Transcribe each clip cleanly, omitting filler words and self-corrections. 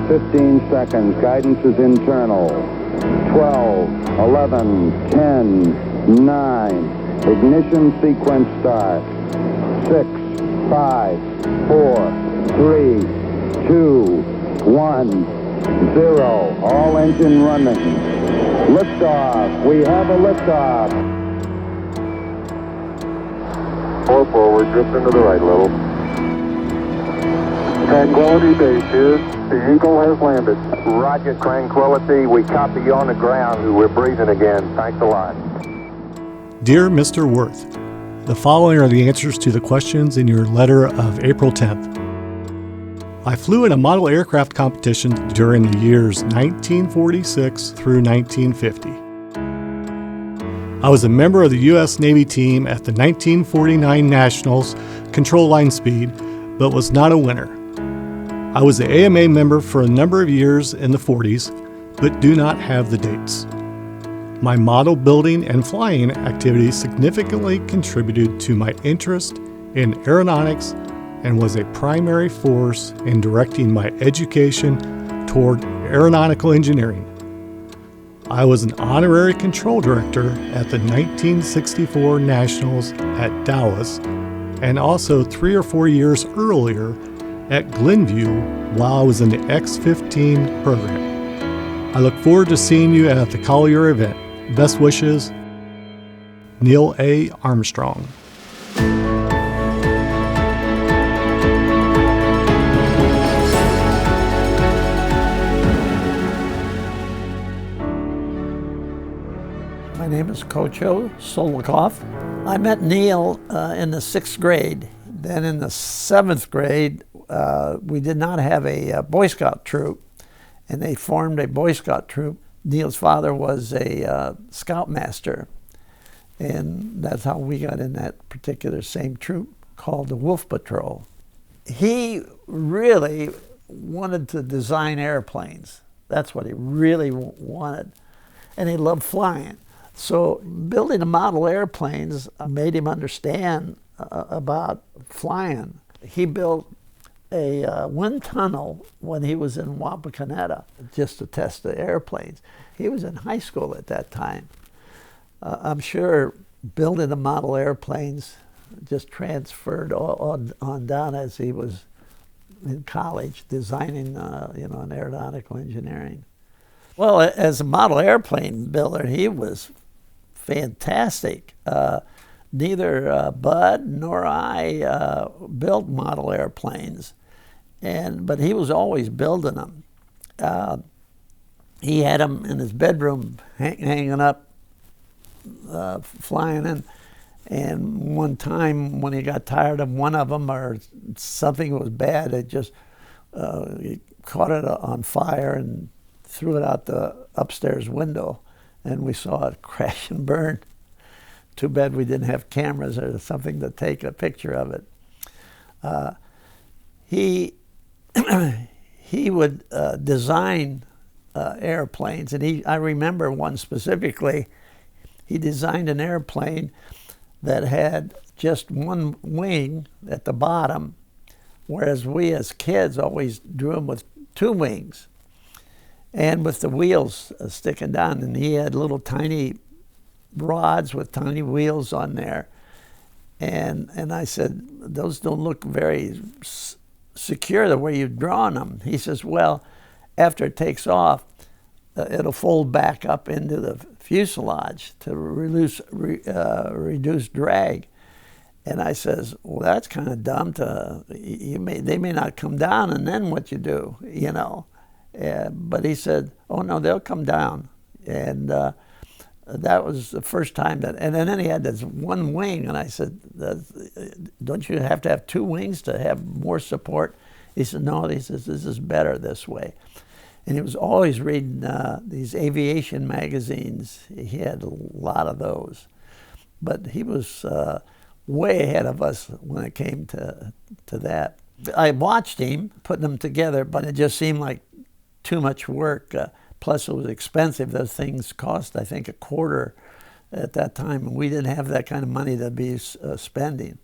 15 seconds. Guidance is internal. 12, 11, 10, 9. Ignition sequence start. 6, 5, 4, 3, 2, 1, 0. All engine running. Liftoff. We have a liftoff. 4 forward, drift into the right a little. Tranquility Base here. The Eagle has landed. Roger, Tranquility. We copy you on the ground. We're breathing again. Thanks a lot. Dear Mr. Worth, the following are the answers to the questions in your letter of April 10th. I flew in a model aircraft competition during the years 1946 through 1950. I was a member of the U.S. Navy team at the 1949 Nationals control line speed, but was not a winner. I was the AMA member for a number of years in the 40s, but do not have the dates. My model building and flying activities significantly contributed to my interest in aeronautics and was a primary force in directing my education toward aeronautical engineering. I was an honorary control director at the 1964 Nationals at Dallas, and also 3 or 4 years earlier at Glenview while I was in the X-15 program. I look forward to seeing you at the Collier event. Best wishes, Neil A. Armstrong. My name is Kocho Solokov. I met Neil in the 6th grade. Then in the 7th grade, we did not have a Boy Scout troop, and they formed a Boy Scout troop. Neil's father was a scoutmaster, and that's how we got in that particular same troop called the Wolf Patrol. He really wanted to design airplanes. That's what he really wanted, and he loved flying. So building the model airplanes made him understand about flying. He built a wind tunnel when he was in Wapakoneta just to test the airplanes. He was in high school at that time. I'm sure building the model airplanes just transferred on down as he was in college, designing in aeronautical engineering. Well, as a model airplane builder, he was fantastic. Neither Bud nor I built model airplanes, but he was always building them. He had them in his bedroom hanging up, flying in. And one time when he got tired of one of them or something was bad, he caught it on fire and threw it out the upstairs window, and we saw it crash and burn. Too bad we didn't have cameras or something to take a picture of it. He would design airplanes, and I remember one specifically. He designed an airplane that had just one wing at the bottom, whereas we as kids always drew them with 2 wings, and with the wheels sticking down. And he had little tiny rods with tiny wheels on there. And I said, those don't look very secure the way you've drawn them. He says, well, after it takes off, it'll fold back up into the fuselage to reduce drag. And I says, well, that's kind of dumb. They may not come down, and then what you do, But he said, oh no, they'll come down. And that was the first time and then he had this one wing, and I said, don't you have to have 2 wings to have more support? He said, no, he says, this is better this way. And he was always reading these aviation magazines. He had a lot of those. But he was way ahead of us when it came to that. I watched him putting them together, but it just seemed like too much work. Plus it was expensive. Those things cost, I think, $0.25 at that time, and we didn't have that kind of money to be spending.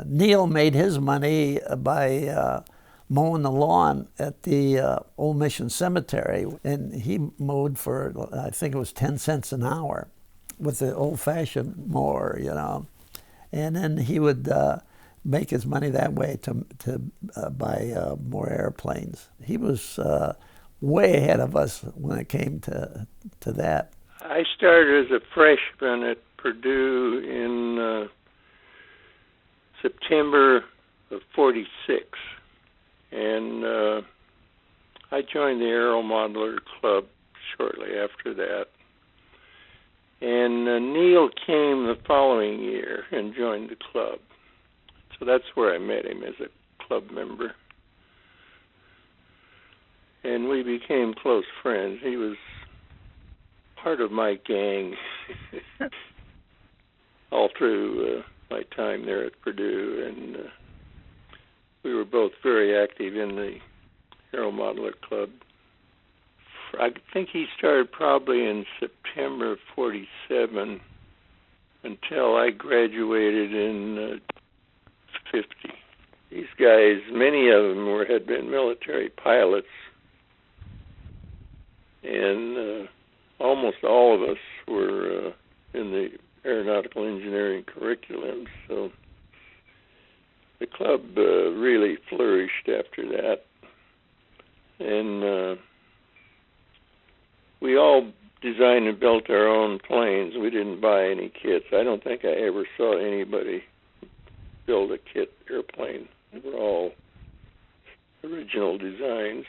Neil made his money by mowing the lawn at the Old Mission Cemetery, and he mowed for, I think it was 10 cents an hour with the old-fashioned mower, you know. And then he would make his money that way to buy more airplanes. He was way ahead of us when it came to that. I started as a freshman at Purdue in September of '46, and I joined the Aero Modeler Club shortly after that. And Neil came the following year and joined the club. So that's where I met him, as a club member. And we became close friends. He was part of my gang all through my time there at Purdue. And we were both very active in the Aero Modeler Club. I think he started probably in September of '47 until I graduated in '50. These guys, many of them had been military pilots, and almost all of us were in the aeronautical engineering curriculum. So the club really flourished after that, and we all designed and built our own planes. We didn't buy any kits. I don't think I ever saw anybody build a kit airplane. They were all original designs,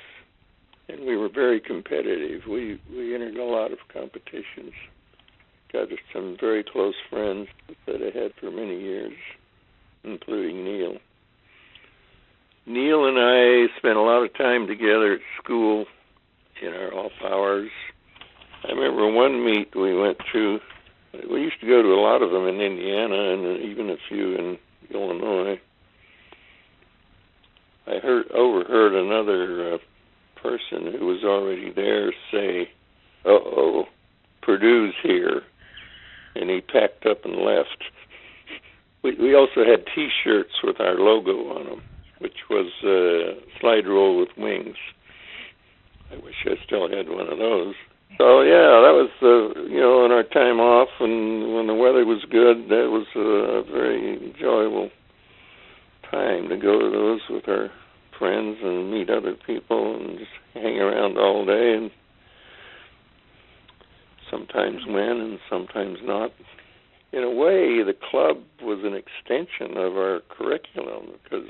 and we were very competitive. We entered a lot of competitions. Got some very close friends that I had for many years, including Neil. Neil and I spent a lot of time together at school in our off hours. I remember one meet we went to. We used to go to a lot of them in Indiana and even a few in Illinois. I overheard another person who was already there say, "Uh-oh, Purdue's here," and he packed up and left. We also had T-shirts with our logo on them, which was slide rule with wings. I wish I still had one of those. So yeah, that was in our time off, and when the weather was good, that was a very enjoyable time to go to those with our friends and meet other people and just hang around all day, and sometimes win and sometimes not. In a way, the club was an extension of our curriculum because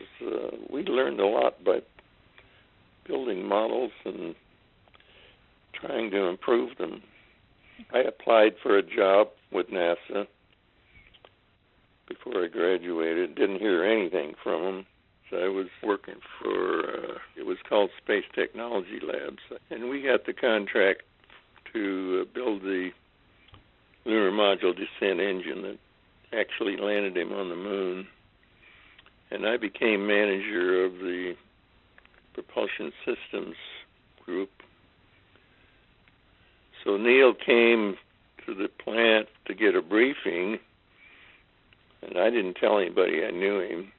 we learned a lot by building models and trying to improve them. I applied for a job with NASA before I graduated. Didn't hear anything from them. So I was working for, it was called Space Technology Labs. And we got the contract to build the lunar module descent engine that actually landed him on the moon. And I became manager of the propulsion systems group. So Neil came to the plant to get a briefing, and I didn't tell anybody I knew him.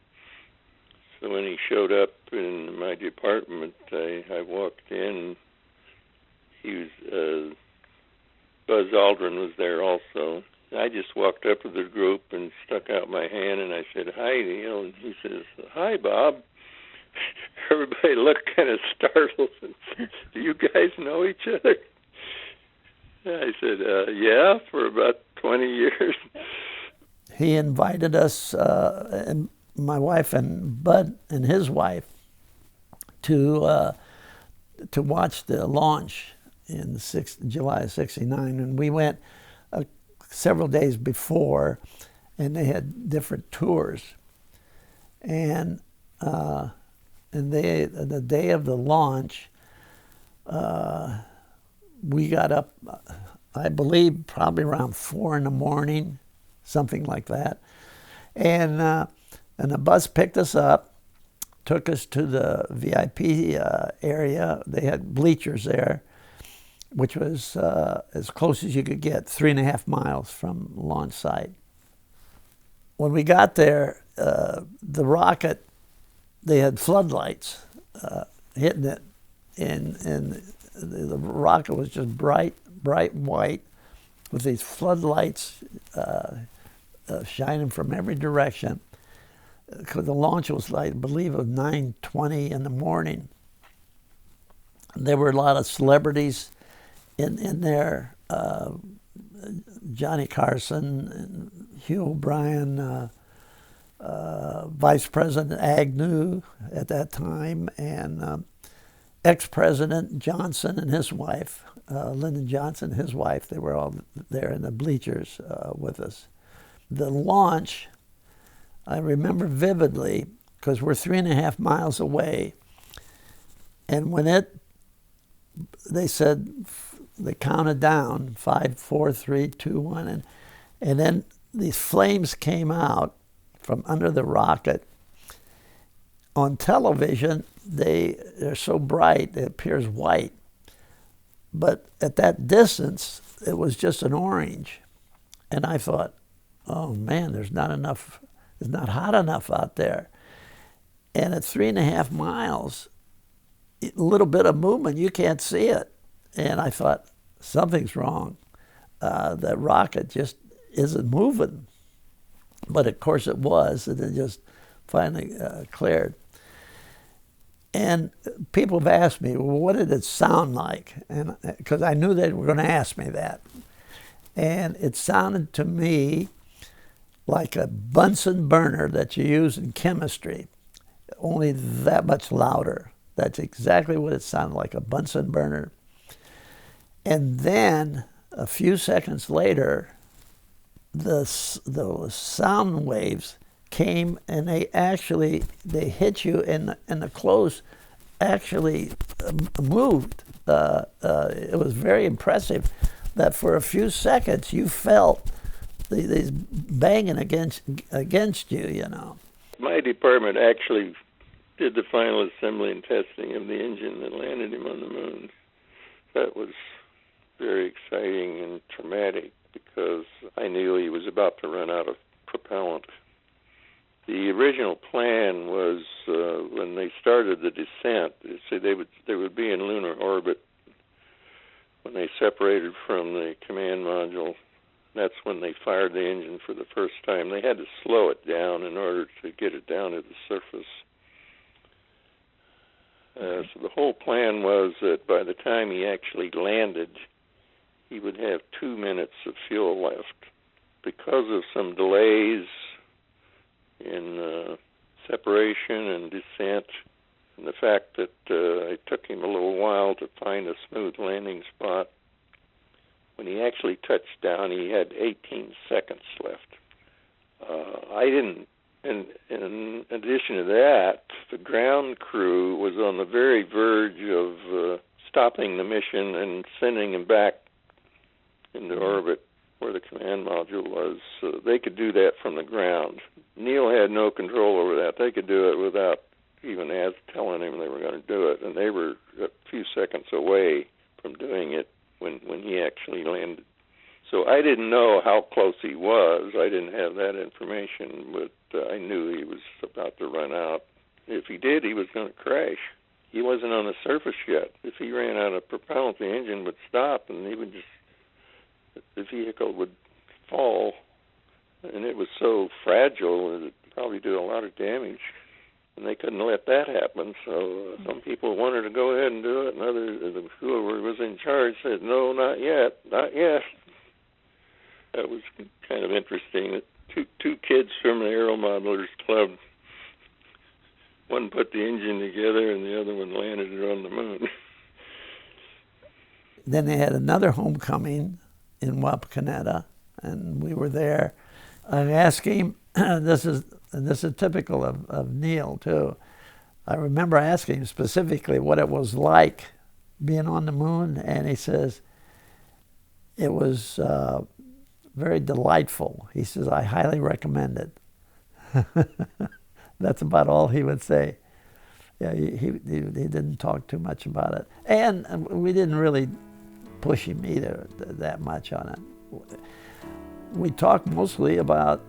So when he showed up in my department, I walked in. He was Buzz Aldrin was there also. I just walked up to the group and stuck out my hand, and I said, "Hi, Neil." And he says, "Hi, Bob." Everybody looked kind of startled and said, "Do you guys know each other?" I said, "Yeah, for about 20 years." He invited us, and my wife and Bud and his wife, to watch the launch in July of '69, and we went several days before, and they had different tours, and the day of the launch, we got up, I believe, probably around 4 in the morning, something like that, and the bus picked us up, took us to the VIP area. They had bleachers there, which was as close as you could get, 3.5 miles from launch site. When we got there, the rocket, they had floodlights hitting it, and the rocket was just bright white with these floodlights shining from every direction. Because the launch was, I believe, of 9:20 in the morning. There were a lot of celebrities in there. Johnny Carson, Hugh O'Brien, Vice President Agnew at that time, and ex-President Johnson and his wife, Lyndon Johnson, his wife. They were all there in the bleachers with us. The launch, I remember vividly, because we're 3.5 miles away, and when they said, they counted down, 5, 4, 3, 2, 1, and then these flames came out from under the rocket. On television, they're so bright, it appears white. But at that distance, it was just an orange. And I thought, oh man, it's not hot enough out there. And at 3.5 miles, a little bit of movement, you can't see it. And I thought, something's wrong. That rocket just isn't moving. But of course it was, and it just finally cleared. And people have asked me, well, what did it sound like? And because I knew they were going to ask me that. And it sounded to me like a Bunsen burner that you use in chemistry, only that much louder. That's exactly what it sounded like, a Bunsen burner. And then a few seconds later, the sound waves came, and they hit you, and the clothes actually moved. It was very impressive that for a few seconds you felt these banging against you, you know. My department actually did the final assembly and testing of the engine that landed him on the moon. That was very exciting and traumatic because I knew he was about to run out of propellant. The original plan was when they started the descent, they said they would be in lunar orbit when they separated from the command module. That's when they fired the engine for the first time. They had to slow it down in order to get it down to the surface. So the whole plan was that by the time he actually landed, he would have 2 minutes of fuel left. Because of some delays in separation and descent, and the fact that it took him a little while to find a smooth landing spot, when he actually touched down, he had 18 seconds left. In addition to that, the ground crew was on the very verge of stopping the mission and sending him back into orbit where the command module was. They could do that from the ground. Neil had no control over that. They could do it without even telling him they were going to do it, and they were a few seconds away from doing it when he actually landed. So I didn't know how close he was. I didn't have that information, but I knew he was about to run out. If he did, he was going to crash. He wasn't on the surface yet. If he ran out of propellant, the engine would stop, and the vehicle would fall. And it was so fragile that it would probably do a lot of damage. And they couldn't let that happen. So some people wanted to go ahead and do it, and others, whoever was in charge, said, no, not yet, not yet. That was kind of interesting. Two kids from the Aero Modelers Club, one put the engine together and the other one landed it on the moon. Then they had another homecoming in Wapakoneta, and we were there. I asked him, this is typical of Neil too. I remember asking him specifically what it was like being on the moon, and he says, it was very delightful. He says, I highly recommend it. That's about all he would say. Yeah, he didn't talk too much about it. And we didn't really push him either that much on it. We talked mostly about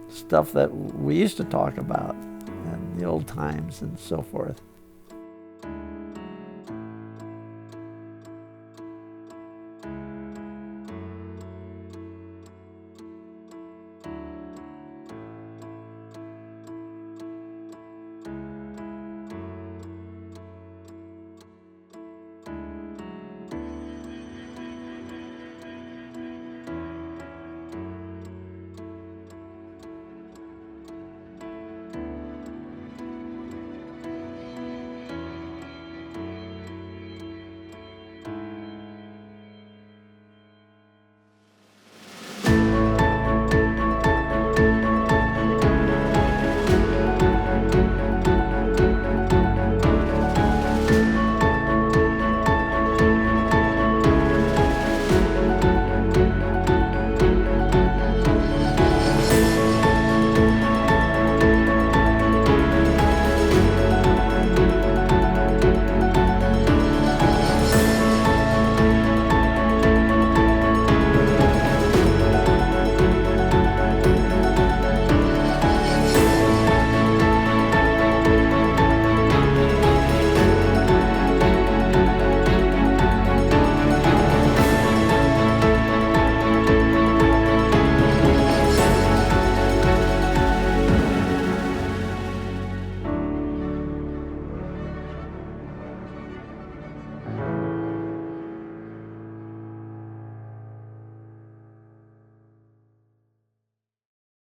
stuff that we used to talk about in the old times and so forth.